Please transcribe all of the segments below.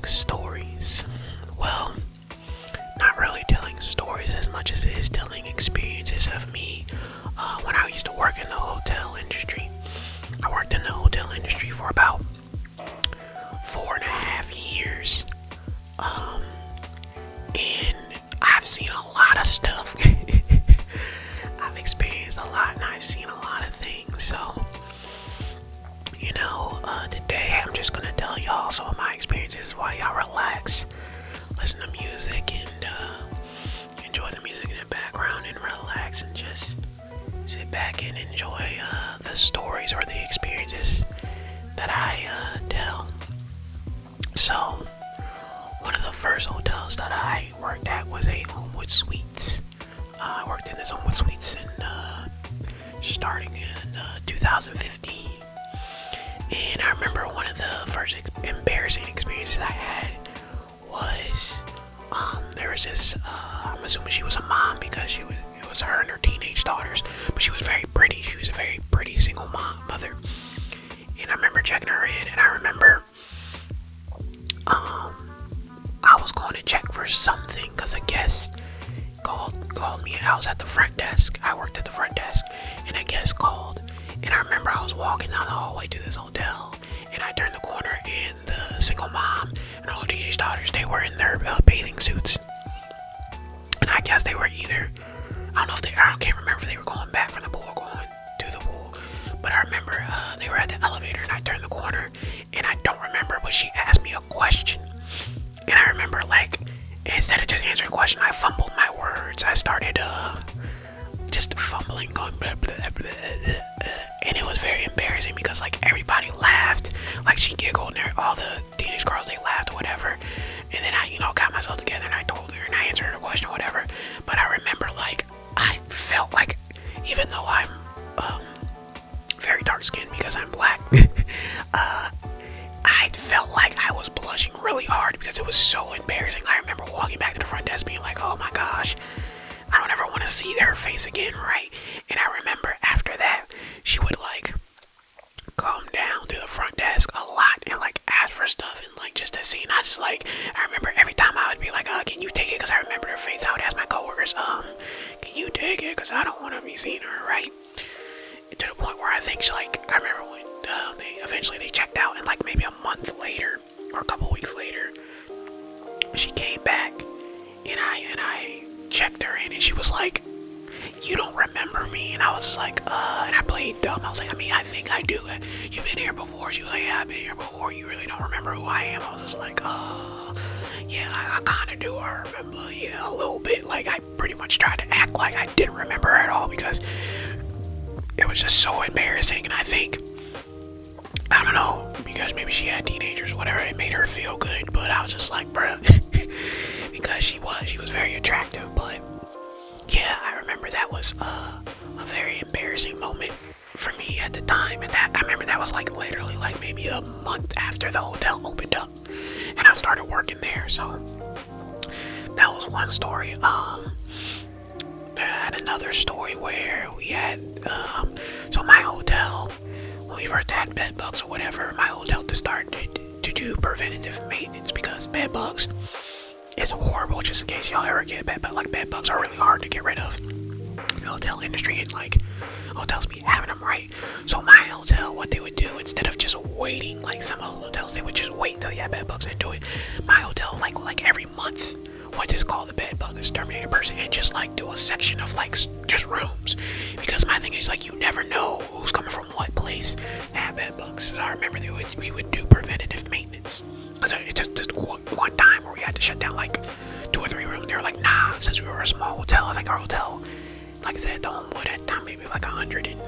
stories. Well, not really telling stories as much as it is telling experiences of me when I used to work in the hotel industry. I worked in the hotel industry for about 4.5 years. And I've seen a lot of stuff. I've experienced a lot and I've seen a lot of things. So, today I'm just gonna tell y'all some of my experiences while y'all relax, listen to music, and enjoy the music in the background and relax and just sit back and enjoy the stories or the experiences that I tell. So, one of the first hotels that I worked at was a Homewood Suites. I worked in this Homewood Suites starting in 2015. And I remember one of the first embarrassing experiences I had was there was this, I'm assuming she was a mom because it was her and her teenage daughters, but she was very pretty. She was a very pretty single mother. And I remember checking her in, and I remember I was going to check for something because a guest called me. I was at the front desk. I worked at the front desk, and a guest called. And I remember I was walking down the hallway to this hotel, and I turned the corner, and the single mom and all her teenage daughters, they were in their bathing suits. And I guess they were either, I can't remember if they were going back from the pool or going to the pool. But I remember they were at the elevator, and I turned the corner, and I don't remember, but she asked me a question. And I remember, instead of just answering a question, I fumbled my words. I started just fumbling, going blah, blah, blah, blah. And it was very embarrassing because everybody laughed. She giggled, and all the teenage girls, they laughed or whatever. And then I got myself together and I told her and I answered her question or whatever. But I remember I felt even though I'm very dark skinned because I'm black, I felt like I was blushing really hard because it was so embarrassing. I remember walking back to the front desk being like, oh my gosh, I don't ever want to see their face again, right? And I remember after that, she would come down to the front desk a lot and ask for stuff and just to see. And I remember every time I would be like, can you take it? Because I remember her face. I would ask my coworkers, can you take it? Because I don't want to be seeing her, right? And to the point where I think I remember when they checked out, and maybe a month later or a couple weeks later, she came back and I checked her in, and she was like, you don't remember me? And I was like, and I played dumb. I was like, I think I do. You've been here before. She was like, yeah, I've been here before. You really don't remember who I am? I was just like, yeah, I kind of do. I remember, yeah, a little bit. I pretty much tried to act like I didn't remember her at all because it was just so embarrassing. And I think, I don't know, because maybe she had teenagers or whatever, it made her feel good. But I was just like, bruh, because she was very attractive. But yeah, I remember that was a very embarrassing moment for me at the time. And I remember that was literally maybe a month after the hotel opened up and I started working there. So that was one story. I had another story where we had so my hotel, when we first had bed bugs or whatever, my hotel started to do preventative maintenance because bed bugs is horrible. Just in case y'all ever get bed bugs, bed bugs are really hard to get rid of. The hotel industry and hotels be having them, right? So my hotel, what they would do instead of just waiting some other hotels, they would just wait until you have bed bugs and do it. My hotel, every month, what is called the bed bug exterminator person, and just do a section of just rooms, because my thing is you never know who's coming from what place to have bed bugs. So I remember we would do preventative maintenance. So it just one time where we had to shut down 2 or 3 rooms. They were like, nah, since we were a small hotel, I think our hotel, like I said, the Homewood at the time maybe 100 and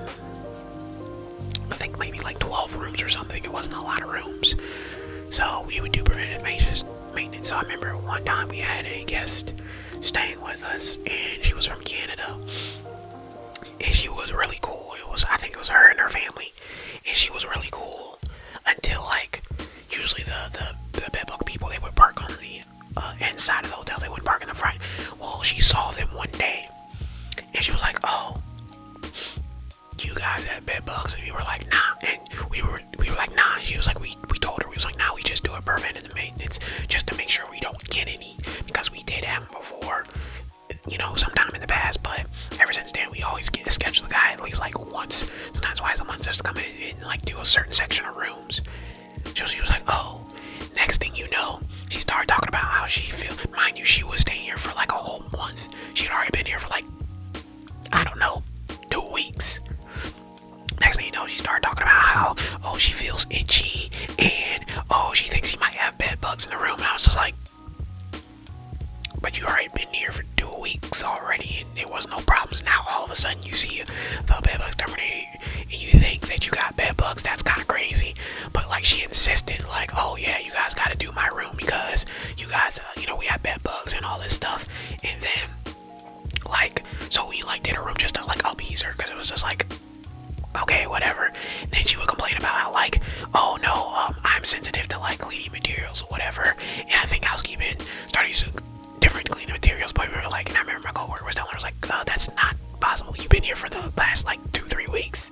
I think maybe 12 rooms or something. It wasn't a lot of rooms. So we would do preventative maintenance. So I remember one time we had a guest staying with us, and she was from Canada, and she was really cool. I think it was her and her family, and she was really cool until usually the bedbug people, they would park on the inside of the hotel. They wouldn't park in the front. Well, she saw them one day, and she was like, oh, you guys have bed bugs? And we were like, nah. And we were like, nah. And she was like, we told her, we was like, nah, we just do a preventative maintenance she was like, oh. Next thing you know, she started talking about how she feels. Mind you, she was staying here for like a whole month. She had already been here for like, I don't know, 2 weeks. Next thing you know, she started talking about how, oh, she feels itchy, and oh, she thinks she might have bed bugs in the room. And I was just like, but you already been here for 2 weeks already, and there was no problems. Now all of a sudden you see the bed bugs terminated, and you think that you got bed bugs. That's kind of crazy. But like, she insisted, like, oh yeah, you guys got to do my room because you guys, we have bed bugs and all this stuff. And then, like, so we like did her room just to like appease her, because it was just like, okay, whatever. And then she would complain about how, like, oh no, I'm sensitive to like cleaning materials or whatever. And I think housekeeping started using different cleaning materials, but we were like, and I remember my coworker was telling her, I was like, that's not possible. You've been here for the last like 2-3 weeks,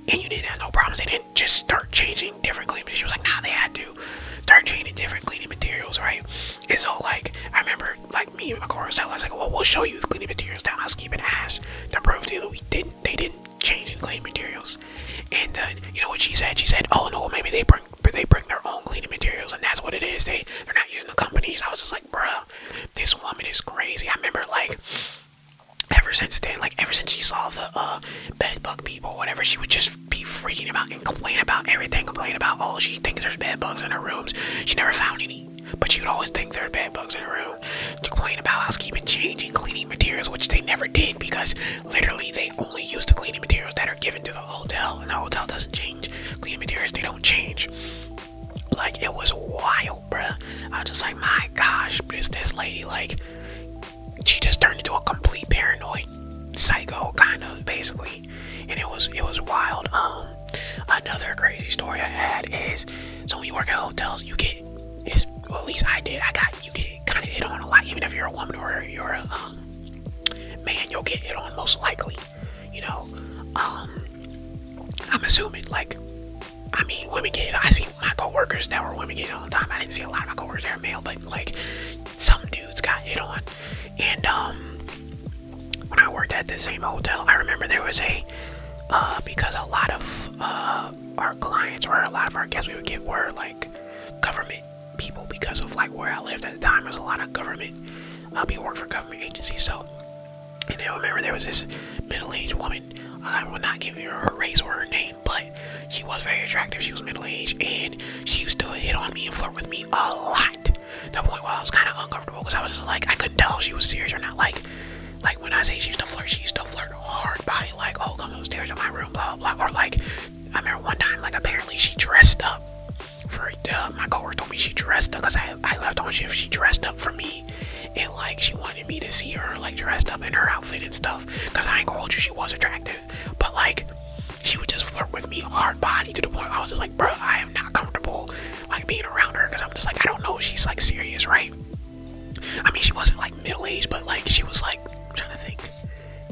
and you didn't have no problems. They didn't just start changing different cleaning materials. She was like, nah, they had to start changing different cleaning materials, right? And so, like, I remember, like, me and my coworker was telling her, I was like, well, we'll show you the cleaning materials that housekeeping has to prove to you that they didn't change in cleaning materials. And you know what she said? She said, oh no, maybe they bring their own cleaning materials, and that's what it is. They're not using the companies. I was just like, bruh, this woman is crazy. I remember, like, ever since then, like, ever since she saw the bed bug people or whatever, she would just be freaking about and complain about everything. Complain about, oh, she thinks there's bed bugs in her rooms. She never found any, but she would always think there are bed bugs in her room. To complain about housekeeping changing cleaning materials, which they never did, because literally they only use the cleaning materials that are given to the hotel, and the hotel doesn't change cleaning materials. They don't change. Like, it was wild, bruh. I was just like, my gosh, this lady, like, she just turned into a complete paranoid psycho, kind of, basically. And it was wild. Another crazy story I had is, so when you work at hotels, you get, well, at least I did, you get kind of hit on a lot. Even if you're a woman or you're a man, you'll get hit on most likely, I'm assuming, like, I mean, women get it. I see my coworkers that were women get it all the time. I didn't see a lot of my coworkers that are male, but like, some dudes got hit on. And when I worked at the same hotel, I remember there was because a lot of our clients or a lot of our guests we would get were like government people, because of like where I lived at the time. There was a lot of government people work for government agencies. So, and I remember there was this middle-aged woman. I will not give you her race or her name, but she was very attractive. She was middle-aged, and she used to hit on me and flirt with me a lot. To the point where I was kind of uncomfortable, because I was just like, I couldn't tell if she was serious or not. Like when I say she used to flirt hard body, like, oh, come upstairs to my room, blah, blah, blah. Or like, I remember one time, like, apparently she dressed up for, my coworker told me she dressed up, because I left on shift, she dressed up for me. And like, she wanted me to see her like dressed up in her outfit and stuff, because I ain't gonna hold you, she was attractive, but like, she would just flirt with me hard body, to the point I was just like, bro, I am not comfortable like being around her, because I'm just like, I don't know if she's like serious, right? I mean, she wasn't like middle-aged, but like, she was like, I'm trying to think,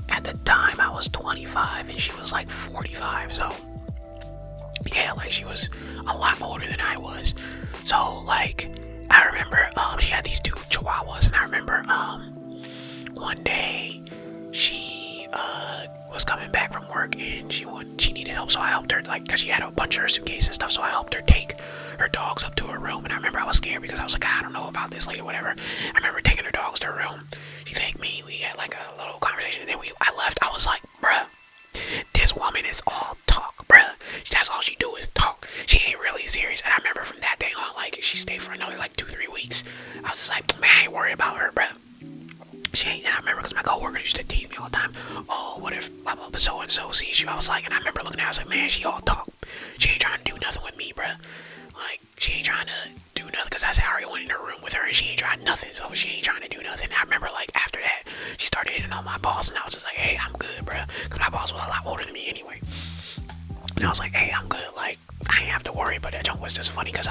at the time I was 25 and she was like 45, so yeah, like, she was a lot older than I was. So like, I remember she had these 2 chihuahuas, and I remember one day she was coming back from work, and she needed help, so I helped her, like, because she had a bunch of her suitcases and stuff, so I helped her take her dogs up to her room. And I remember I was scared, because I was like, I don't know about this lady or whatever. I remember taking her dogs to her room. She thanked me, we had like a little conversation, and then I left. I was like, bruh, this woman is all talk, bruh. That's all she do is talk. She ain't really serious. And I remember from that day on, like, she stayed for another like 2-3 weeks. I was just like, man, I ain't worried about her, bruh. She ain't. And I remember, because my coworker used to tease me all the time. Oh, what if blah blah so and so sees you? I was like, and I remember looking at her, I was like, man, she all talk. She ain't trying to do nothing with me, bruh. Like, she ain't trying to do nothing, because I said I already went in her room with her, and she ain't trying nothing, so she ain't trying to do nothing. And I remember, like, after that, she started hitting on my boss, and I was just like, hey, I'm good, bruh, because my boss was a lot older than me anyway. And I was like, hey, I'm good, like, I ain't have to worry. But that joke was just funny, because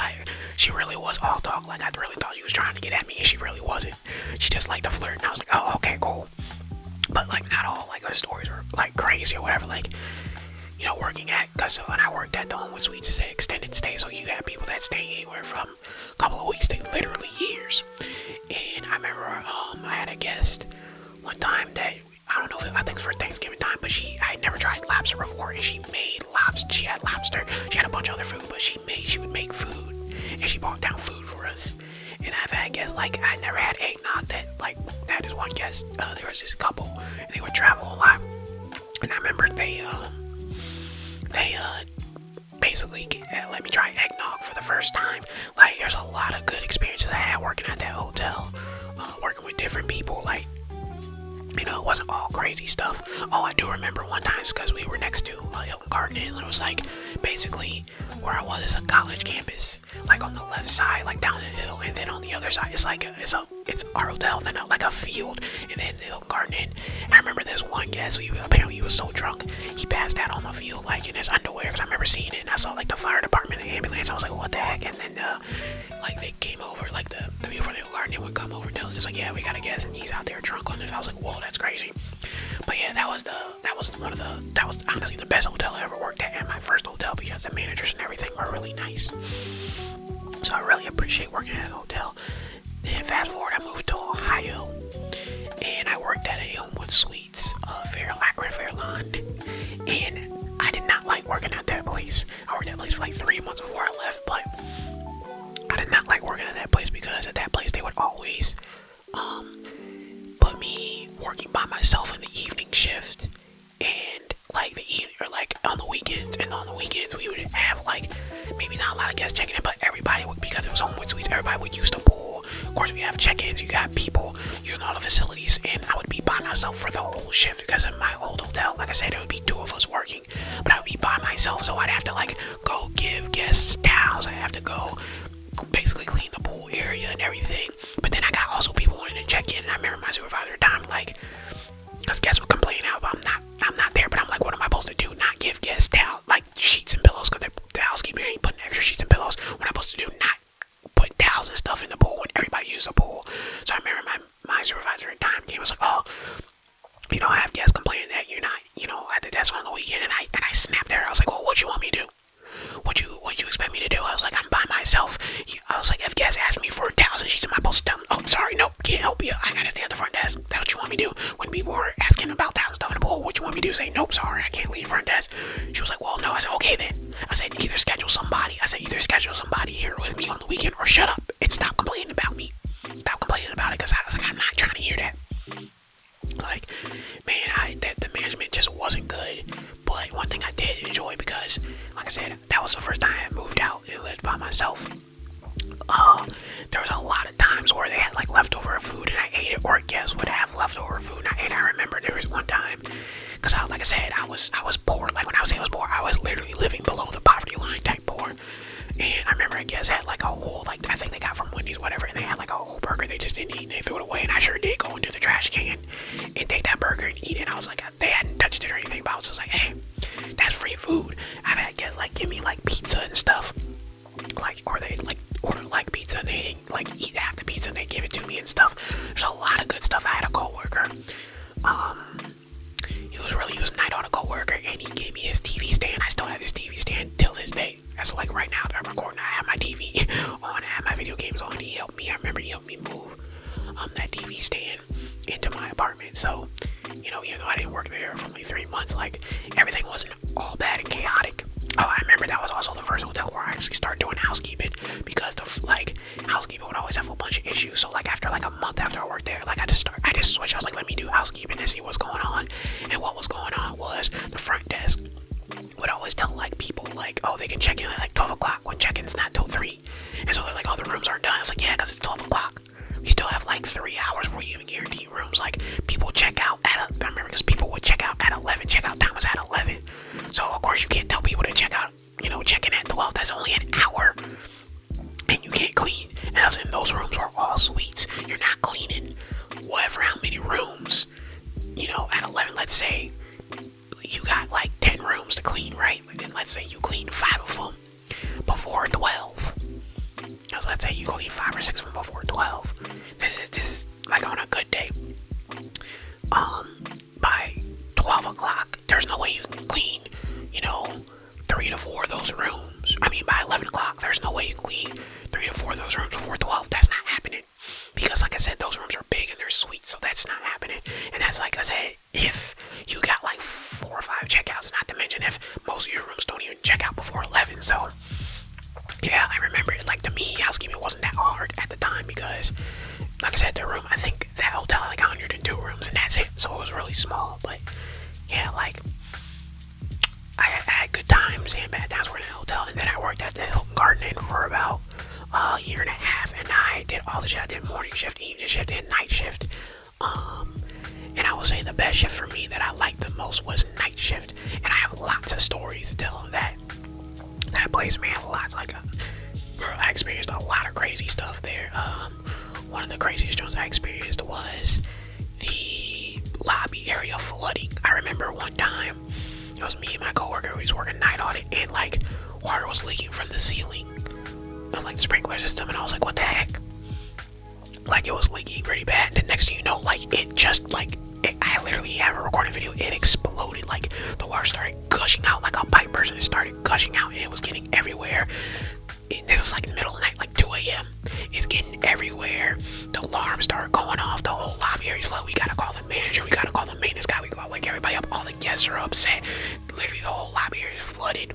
she really was all talk. Like, I really thought she was trying to get at me, and she really wasn't. She just liked to flirt, and I was like, oh, okay, cool. But like, not all like her stories were like crazy or whatever. Like, working at, because when I worked at the Homewood Suites, it's an extended stay, so you have people that stay anywhere from a couple of weeks to literally years. And I remember I had a guest one time that, I don't know if I think it was for Thanksgiving time, but I had never tried lobster before, and she made lobster. She had lobster. She had a bunch of other food, but she would make food like, I never had eggnog. That is one guest. There was this couple, and they would travel a lot. And I remember they basically let me try eggnog for the first time. Like, there's a lot of good experiences I had working at that hotel, working with different people. Like, you know, it wasn't all crazy stuff. Oh, I do remember one time, because we were next to Hilton Garden Inn, and it was like basically where I was, a college campus, like on the left side, like down the hill, and then on the other side, it's our hotel, and then like a field, and then the Hilton Garden Inn. And I remember this one guest, apparently he was so drunk, he passed out on the field, like in his underwear, because I remember seeing it, and I saw like the fire department, the ambulance. I was like, what the heck? And then like they came over, like the people from the Hilton Garden Inn would come over and tell us, just like, yeah, we got a guest, and he's out there drunk on this. I was like, whoa, that's crazy. But yeah, that was honestly the best hotel I ever worked at, and my first hotel, because the managers and everything were really nice. So I really appreciate working at a hotel. Then fast forward, I moved to Ohio, and I worked at a Homewood Suites, Fairlawn, and I did not like working at that place. I worked at that place for like 3 months before I left, but I did not like working at that place, because at that place they would always put me working by myself in the evening shift, and like on the weekends, we would have like maybe not a lot of guests checking in, but everybody would, because it was Homewood Suites, everybody would use the pool. Of course, we have check-ins, you got people using all the facilities, and I would be by myself for the whole shift, because in my old hotel, like I said, it would be 2 of us working, but I would be by myself, so I'd have to like go give guests towels, I'd have to go basically clean the pool area and everything. But then I got also people wanting to check in, and I remember my supervisor at the time, like, because guests would complain out, I'm not there, but I'm like, what am I supposed to do? Not give guests towels, like sheets and pillows, because the housekeeper ain't putting extra sheets and pillows. What am I supposed to do? Not put towels and stuff in the pool when everybody uses the pool. So I remember my supervisor at the time came, was like, oh, you know, I have guests complaining that you're not, you know, at the desk on the weekend, and I snapped at her. I was like, well, what you want me to do? What you expect me to do? I was like, I'm by myself. I was like, if guests ask me for towels and sheets, am I supposed to tell them, oh, sorry, nope, can't help you, I gotta stay at the front desk? That's what you want me to do? When people are asking about towels and stuff in the pool, what you want me to do? Say, nope, sorry, I can't leave the front desk. She was like, well, no. I said, okay then. I said, either schedule somebody here with me on the weekend, or shut up and stop complaining about me. Stop complaining about it, because I was like, I'm not trying to hear that. Like, man, the management just wasn't good. But one thing I did enjoy, because, like I said, that was the first time I moved out and lived by myself. There was a lot of times where they had like leftover food and I ate it, or guests would have leftover food and I ate it. I remember there was one time, because like I said, I was poor. Like, when I was saying I was poor, I was literally living below the poverty line type poor. And I remember a guest had like a whole, like, I think they got from Wendy's, whatever, and they had like a whole burger they just didn't eat, and they threw it away, and I sure did go into the trash can and take that burger and eat it. I was like, they hadn't touched it or anything, but I was just like, hey, that's free food. I've had guests like give me like pizza and stuff, like, or they like order like pizza and they like eat half the pizza and they give it to me and stuff. There's a lot of good stuff. I had a coworker, he was nice on a coworker, and he gave me his TV stand. I still have his TV stand till this day. That's like right now that I'm recording, I have my TV on, I have my video games on. He helped me. I remember he helped me move that TV stand into my apartment. So, you know, even though I didn't work there for only 3 months, like, everything wasn't all bad and chaotic. Oh, I remember that was also the first hotel where I actually started doing housekeeping, because housekeeping would always have a bunch of issues. So like after like a month after I worked there, like I just switched. I was like, let me do housekeeping and see what's going on. And what was going on was the front desk would always tell like people like, oh, they can check in at like 12 o'clock when check-in's not till 3. And so they're like, oh, the rooms aren't done. I was like, yeah, because it's 12 o'clock. We still have like 3 hours where you even guarantee rooms. Like, people check out I remember, because people would check out at 11. Checkout time was at 11. So of course you can't tell people to check out, you know, check in at 12. That's only an hour. And you can't clean. And I was in those rooms were all suites. You're not cleaning whatever, how many rooms, you know, at 11. Let's say you got like 10 rooms to clean, right? And let's say you clean 5 of them before 12. So let's say you clean 5 or 6 of them before 12. This is like on a good day. By 12 o'clock, there's no way you can clean, you know, 3 to 4 of those rooms. I mean, by 11 o'clock, there's no way you can clean 3 to 4 of those rooms before 12. That's not happening. Because like I said, those rooms are big and they're sweet, so that's not happening. And that's like I said, if you got like 4 or 5 checkouts, not to mention if most of your rooms don't even check out before 11. So yeah, I remember it. Like, to me, housekeeping wasn't that hard at the time, because small, but yeah, like I had good times and bad times working at the hotel, and then I worked at the Hilton Garden Inn for about a year and a half, and I did all the shit. I did morning shift, evening shift, and night shift. And I would say the best shift for me that I liked the most was night shift, and I have lots of stories to tell of that place, man. Lots, like, bro, I experienced a lot of crazy stuff there. One of the craziest ones I experienced was the lobby area flooding. I remember one time, it was me and my coworker who was working night audit, and like water was leaking from the ceiling of like the sprinkler system, and I was like, what the heck? Like, it was leaking pretty bad. And the next thing you know, like, it just like I literally have a recording video. It exploded. Like, the water started gushing out like a pipe burst, and it started gushing out, and it was getting everywhere. This was like in the middle of the night, like 2 a.m. It's getting everywhere. The alarm started going off. The whole lobby area flooded. We gotta call the manager. We gotta call the maintenance guy. We gotta wake everybody up. All the guests are upset. Literally, the whole lobby area is flooded.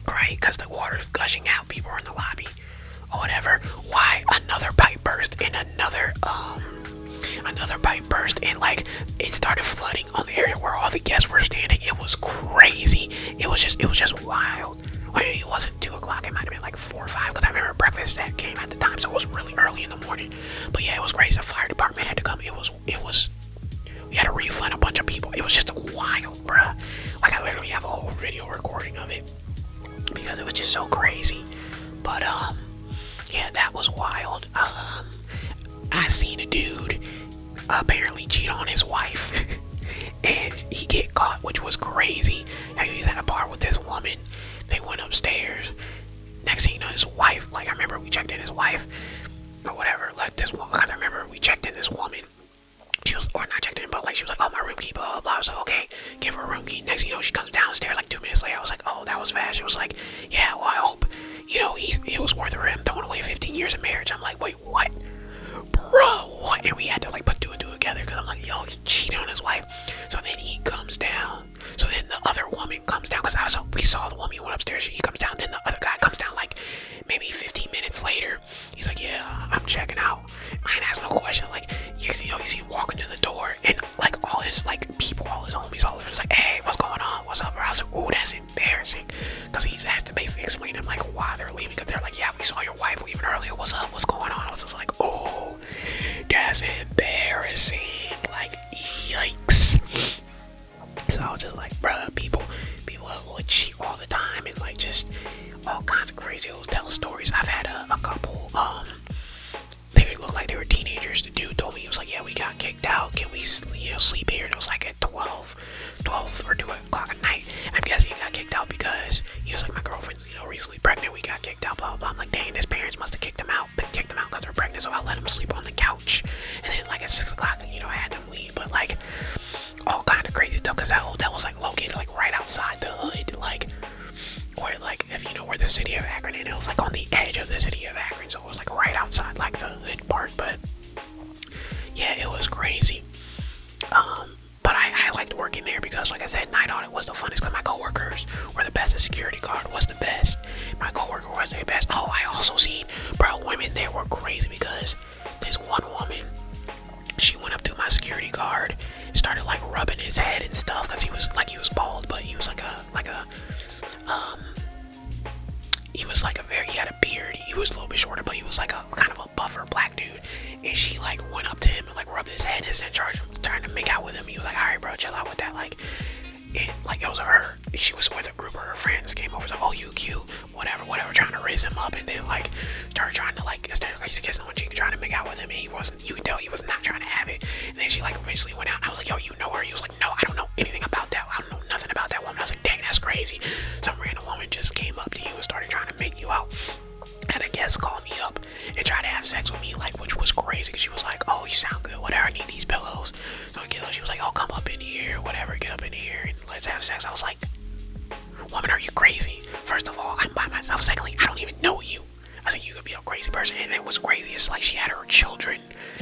Right? Because the water is gushing out. People are in the lobby or whatever. Why? Another pipe burst, and another pipe burst, and like it started flooding on the area where all the guests were standing. It was crazy. It was just wild. Wait, it wasn't 2 o'clock. It might have been like 4 or 5, because I remember breakfast that came at the time, so it was really early in the morning. But yeah, it was crazy. The fire department had to come. It was. We had to refund a bunch of people. It was just wild, bruh. Like, I literally have a whole video recording of it because it was just so crazy. But yeah, that was wild. I seen a dude apparently cheat on his wife, and he get caught, which was crazy. And he was at a bar with this woman. They went upstairs. Next thing you know, his wife, like, I remember we checked in his wife or whatever, like this woman. I remember we checked in this woman. She was, or not checked in, but like she was like, oh, my room key, blah blah blah. I was like, okay, give her a room key. Next thing you know, she comes downstairs like 2 minutes later. I was like, oh, that was fast. She was like, yeah, well, I hope, you know, it was worth it for him throwing away 15 years of marriage. I'm like, wait, what? Bro, what? And we had to like put 2 and 2 together, because I'm like, yo, he cheated on his wife. So then he comes down. So then the other woman comes down, because we saw the woman went upstairs. He comes down. Then the other guy comes down like maybe 15 minutes later. He's like, yeah, I'm checking out. I ain't asking no question. Like, you see him walking to the door, and like all his like people, all his homies, all of them was like, hey, what's going on? What's up, bro? I was like, ooh, that's embarrassing. Because he's had to basically explain to him like why they're leaving. Because they're like, yeah, we saw your wife leaving earlier. What's up? What's going on? I was just like, oh, that's embarrassing. Like, yikes. So I was just like, bruh, people would cheat all the time, and like just all kinds of crazy old tell stories. I've had a couple, they looked like they were teenagers. The dude told me, he was like, yeah, we got kicked out. Can we, sleep here? And it was like at 12 or 2 o'clock at night. And I'm guessing he got kicked out because he was like, my girlfriend's, recently pregnant. We got kicked out, blah, blah, blah. I'm like, dang, his parents must have kicked them out because they're pregnant. So I let him sleep on the couch. And then like at 6 o'clock, I had them leave. But like all kind of crazy stuff, because that hotel was like located like right outside the hood, like where, like, if you know where the city of Akron is, it was like on the edge of the city of Akron, so it was like right outside like the hood part. But yeah, it was crazy. But I liked working there because, like I said, night audit was the funnest, because my coworkers were the best. The security guard was the best. My coworker was the best. Oh, I also seen, bro, women there were crazy, because this one woman, she went up to my security guard, started like rubbing his head and stuff, because he was bald, but he was he had a beard. He was a little bit shorter, but he was like a kind of a buffer black dude. And she like went up to him and like rubbed his head and then trying to make out with him. He was like, all right, bro, chill out with that. Like, and like it was her. She was with a group of her friends. Came over, like, oh, you cute, whatever, trying to raise him up, and then like started trying to like he's kissing on the cheek, trying to make out with him, and he wasn't. You could tell he was not trying to have it. And then she like eventually went out. And I was like, yo, you know her? He was like, no, I don't know anything about that. I don't know nothing about that woman. I was like, dang, that's crazy. Some random woman just came up to you and started trying to make you out. Had a guest call me up and try to have sex with me, like, which was crazy, because she was like, oh, you sound good, whatever, I need these pillows. So she was like, oh, come up in here, whatever, get up in here and let's have sex. I was like, woman, are you crazy? First of all, I'm by myself. Secondly, I don't even know you. I said, you could be a crazy person. And it was crazy. It's like she had her children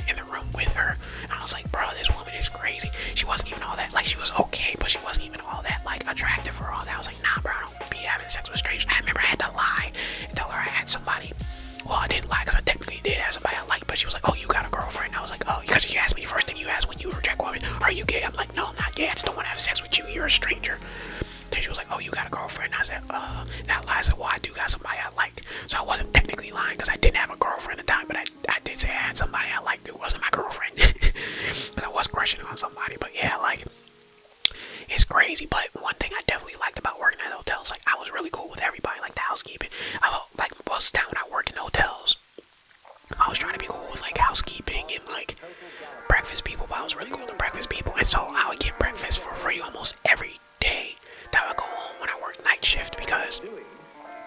in the room with her. And I was like, bro, this woman is crazy. She wasn't even all that, like, she was okay, but she wasn't even all that, like, attractive for all that. I was like, nah, bro, I don't be having sex with strangers. I remember I had to lie and tell her I had somebody. Well, I didn't lie, because I technically did have somebody I liked, but she was like, oh, you got a girlfriend? I was like, oh, because you asked me, first thing you asked when you reject women, are you gay? I'm like, a stranger. Then she was like, oh, you got a girlfriend? I said, not lie. I said, well, I do got somebody I liked. So I wasn't technically lying because I didn't have a girlfriend at the time, but I did say I had somebody I liked who wasn't my girlfriend. But I was crushing on somebody. But yeah, like, it's crazy. But one thing I definitely liked about working at hotels, like, I was really cool with everybody, like the housekeeping. Like, most of the time when I work in hotels, I was trying to be cool with, like, housekeeping and, like, breakfast people, but I was really cool with the breakfast people. And so I would get breakfast for free almost every day that I would go home when I worked night shift because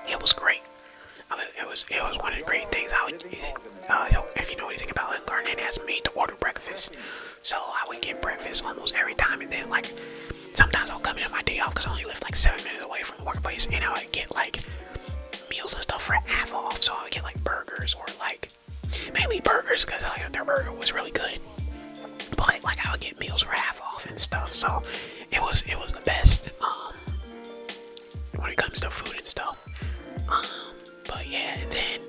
it was great. It was one of the great things. I would, if you know anything about it, Garnet has made to order breakfast. So I would get breakfast almost every time, and then, like, sometimes I'll come in on my day off because I only live like 7 minutes away from the workplace, and I would get, like, meals and stuff for half off. So I would get, like, burgers, or, like, mainly burgers because their burger was really good. But, like, I would get meals for half off and stuff. So it was the best when it comes to food and stuff. But yeah, and then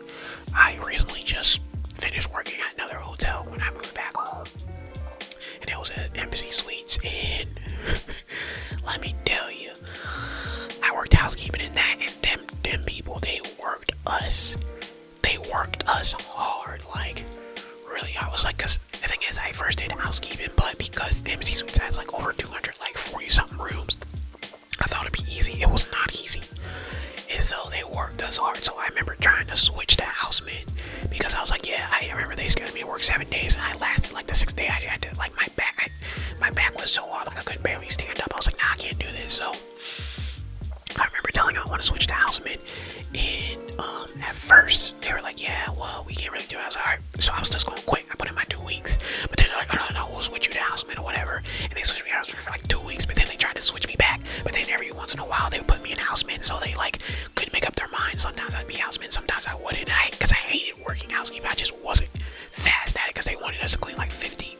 I recently just finished working at another hotel when I moved back home, and it was at Embassy Suites, and let me tell you, I worked housekeeping in that, and them people, they worked us hard, like, really. I was like, because the thing is, I first did housekeeping, but because Embassy Suites has like over 200, like 40 something rooms, I thought it'd be easy. It was not easy. And so they worked us hard. So I remember trying to switch to houseman because I was like, yeah, I remember they scheduled me to work 7 days, and I lasted like the 6th day. I had to, like, my back was so hard, like I couldn't barely stand up. I was like, nah, I can't do this. So I remember telling them I want to switch to houseman, and at first they were like, yeah, well, we can't really do it. I was like, alright. So I was just going to quit. I put in my 2 weeks, but then they're like, oh, no, we'll switch you to houseman or whatever. And they switched me to houseman for like 2 weeks, but then they tried to switch me back. But then every once in a while they would put me in houseman, so they, like, couldn't make up their mind. Sometimes I'd be houseman, sometimes I wouldn't. And because I hated working housekeeping, I just wasn't fast at it because they wanted us to clean like 15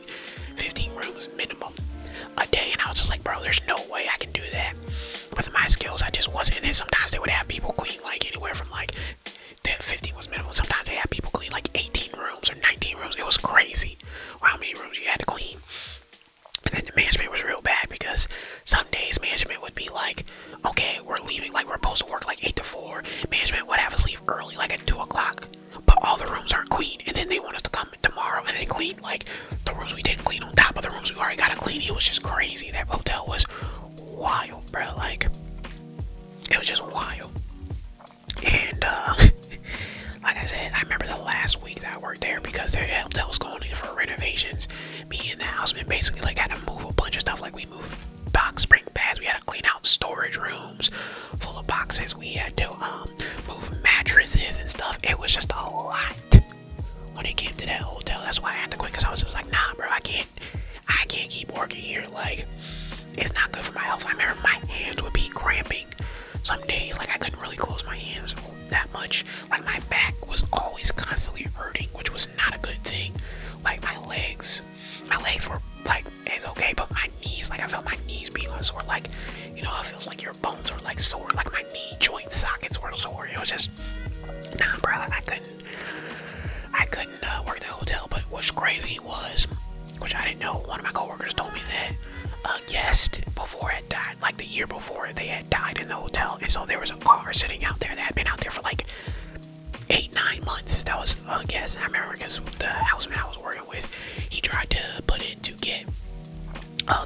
rooms minimum a day, and I was just like, bro, there's no way I can do that with my skills. I just wasn't. And then sometimes they would have people clean like anywhere from, like, 15 was minimum. Sometimes they had people clean like 18 rooms or 19 rooms. It was crazy how many rooms you had to clean. And then the management was real bad because some days management would be like, okay, we're leaving, like, we're supposed to work like 8 to 4. Management would have us leave early, like at 2 o'clock, but all the rooms aren't clean, and then they want us to come tomorrow and then clean, like, the rooms we didn't clean on top of the rooms we already got to clean. It was just crazy. That hotel was wild, bro. Like, it was just wild. And like I said, I remember the last week that I worked there because the hotel was going in for renovations. Me and the houseman basically, like, had to move a bunch of stuff. Like, we moved box spring pads. We had to clean out storage rooms full of boxes. We had to move mattresses and stuff. It was just a lot when it came to that hotel. That's why I had to quit, because I was just like, nah, bro, I can't keep working here. Like, it's not good for my health. I remember my hands would be cramping some days. Like, I couldn't really close my hands that much. Like, my back was always constantly hurting, which was not a good thing. Like, my legs were, like, it's okay, but my knees, like, I felt my knees being sore. Like, you know, it feels like your bones are, like, sore. Like, my knee joint sockets were sore. It was just, nah, bro, I couldn't work the hotel. But what's crazy was, which I didn't know, one of my coworkers told me that a guest before had died, like the year before, they had died in the hotel, and so there was a car sitting out there that had been out there for like 8-9 months. That was a guest. I remember because the houseman I was working with, he tried to put in to get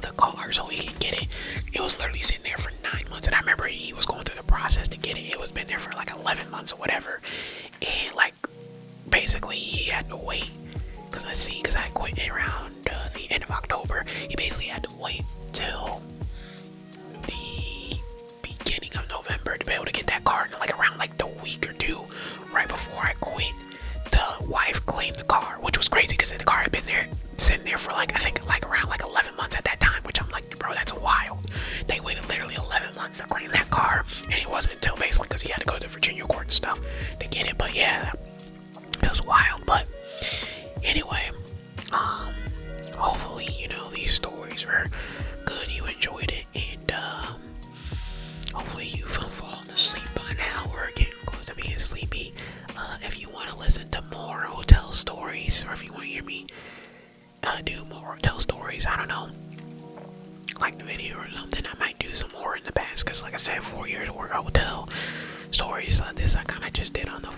the car so he could get it. It was literally sitting there for 9 months, and I remember he was going through the process to get it. It was been there for like 11 months or whatever, and, like, basically he had to wait. Because I quit around the end of October. He basically had to wait till the beginning of November to be able to get that car. And, like, around like the week or 2 right before I quit, the wife claimed the car, which was crazy because the car had been there, sitting there for, like, I think like around like 11 months at that time, which I'm like, bro, that's wild. They waited literally 11 months to claim that car, and it wasn't until basically because he had to go to Virginia court and stuff to get it. But yeah, it was wild. But anyway, hopefully, you know, these stories were good, you enjoyed it, and hopefully you've fallen asleep by now or getting close to being sleepy. If you want to listen to more hotel stories, or if you want to hear me do more hotel stories, I don't know, like the video or something, I might do some more in the past. Cause like I said, 4 years worth of hotel stories. This I kind of just did on the